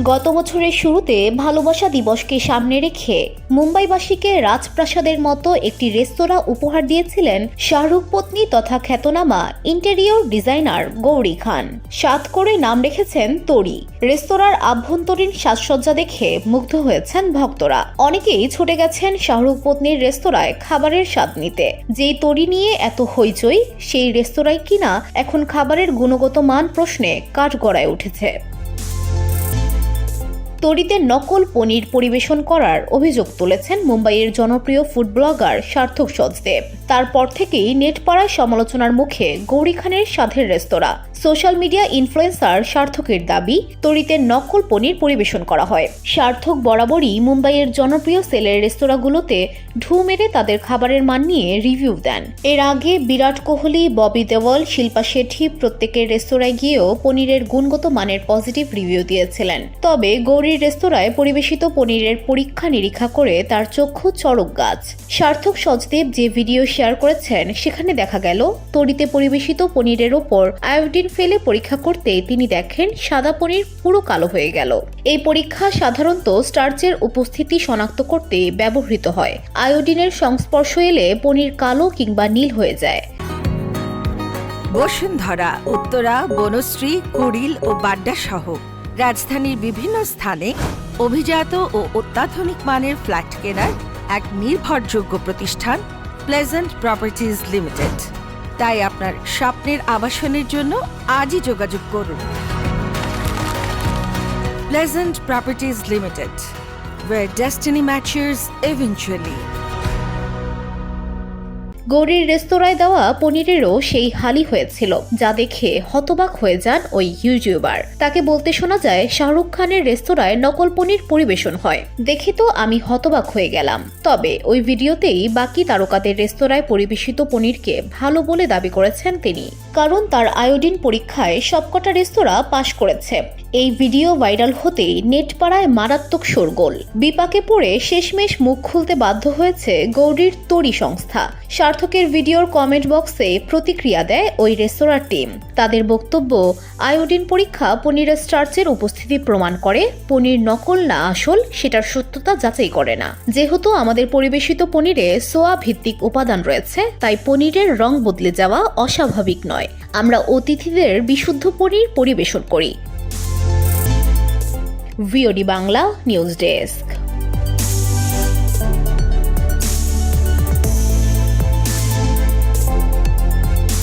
গত বছরের শুরুতে ভালোবাসা দিবসকে সামনে রেখে মুম্বাইবাসীকে রাজপ্রাসাদের মতো একটি রেস্তোরাঁ উপহার দিয়েছিলেন শাহরুখ পত্নী তথা খ্যাতনামা ইন্টেরিয়র ডিজাইনার গৌরী খান। সাত করে নাম রেখেছেন তরি। রেস্তোরাঁর আভ্যন্তরীণ সাজসজ্জা দেখে মুগ্ধ হয়েছেন ভক্তরা। অনেকেই ছুটে গেছেন শাহরুখ পত্নীর রেস্তোরাঁয় খাবারের স্বাদ নিতে। যেই তরি নিয়ে এত হইচই, সেই রেস্তোরাঁয় কিনা এখন খাবারের গুণগত মান প্রশ্নে কাঠগড়ায় উঠেছে। তরিতে নকল পনির পরিবেশন করার অভিযোগ তুলেছেন মুম্বাইয়ের জনপ্রিয় ফুড ব্লগার সার্থক সচদেব। তারপর থেকেই নেটপাড়ায় সমালোচনার মুখে গৌরী খানের স্বাদের রেস্তোরাঁ। সোশ্যাল মিডিয়া ইনফ্লুয়েন্সার সার্থকের দাবি, তরিতে নকল পনির পরিবেশন করা হয়। সার্থক বরাবরই মুম্বাইয়ের জনপ্রিয় সেলের রেস্তোরাঁগুলোতে ঢু মেরে তাদের খাবারের মান নিয়ে রিভিউ দেন। এর আগে বিরাট কোহলি, ববি দেওয়াল, শিল্পা শেঠি প্রত্যেকের রেস্তোরাঁয় গিয়েও পনিরের গুণগত মানের পজিটিভ রিভিউ দিয়েছিলেন। তবে গৌরীর রেস্তোরাঁয় পরিবেশিত পনিরের পরীক্ষা নিরীক্ষা করে তার চক্ষু চড়ক গাছ। সার্থক সচদেব যে ভিডিও শেয়ার করেছেন, সেখানে দেখা গেল তরিতে পরিবেশিত পনিরের ওপর আয়োডিন ফেলে পরীক্ষা করতে তিনি দেখেন সাদা পনির পুরো কালো হয়ে গেল। এই পরীক্ষা সাধারণত স্টার্চের উপস্থিতি শনাক্ত করতে ব্যবহৃত হয়। আয়োডিনের সংস্পর্শ এলে পনির কালো কিংবা নীল হয়ে যায়। বসুন্ধরা, উত্তরা, বনশ্রী, কুড়িল ও বাড্ডা সহ রাজধানীর বিভিন্ন স্থানে অভিজাত ও অত্যাধুনিক মানের ফ্ল্যাট কেনার এক নির্ভরযোগ্য প্রতিষ্ঠান প্লেজেন্ট প্রপার্টিজ লিমিটেড। তাই আপনার স্বপ্নের আবাসনের জন্য আজই যোগাযোগ করুন। Pleasant properties limited, where destiny matches eventually. গৌরীর রেস্তোরাঁয় দেওয়া পনিরেরও সেই হালই হয়েছিল, যা দেখে হতবাক হয়ে যান ওই ইউটিউবার। তাকে বলতে শোনা যায়, শাহরুখ খানের রেস্তোরাঁয় নকল পনির পরিবেশন হয় দেখে তো আমি হতবাক হয়ে গেলাম। তবে ওই ভিডিওতেই বাকি তারকাদের রেস্তোরাঁয় পরিবেশিত পনিরকে ভালো বলে দাবি করেছেন তিনি, কারণ তার আয়োডিন পরীক্ষায় সবকটা রেস্তোরাঁ পাশ করেছে। এই ভিডিও ভাইরাল হতেই নেটপাড়ায় মারাত্মক শোরগোল। বিপাকে পড়ে শেষমেশ মুখ খুলতে বাধ্য হয়েছে গৌরীর তরি সংস্থা। সার্থকের ভিডিওর কমেন্ট বক্সে প্রতিক্রিয়া দেয় ওই রেস্তোরাঁর টিম। তাদের বক্তব্য, আয়োডিন পরীক্ষা পনিরের স্টার্চের উপস্থিতি প্রমাণ করে। পনির নকল না আসল সেটার সত্যতা যাচাই করে না। যেহেতু আমাদের পরিবেশিত পনিরে সোয়া ভিত্তিক উপাদান রয়েছে, তাই পনিরের রং বদলে যাওয়া অস্বাভাবিক নয়। আমরা অতিথিদের বিশুদ্ধ পনির পরিবেশন করি। VOD Bangla news desk.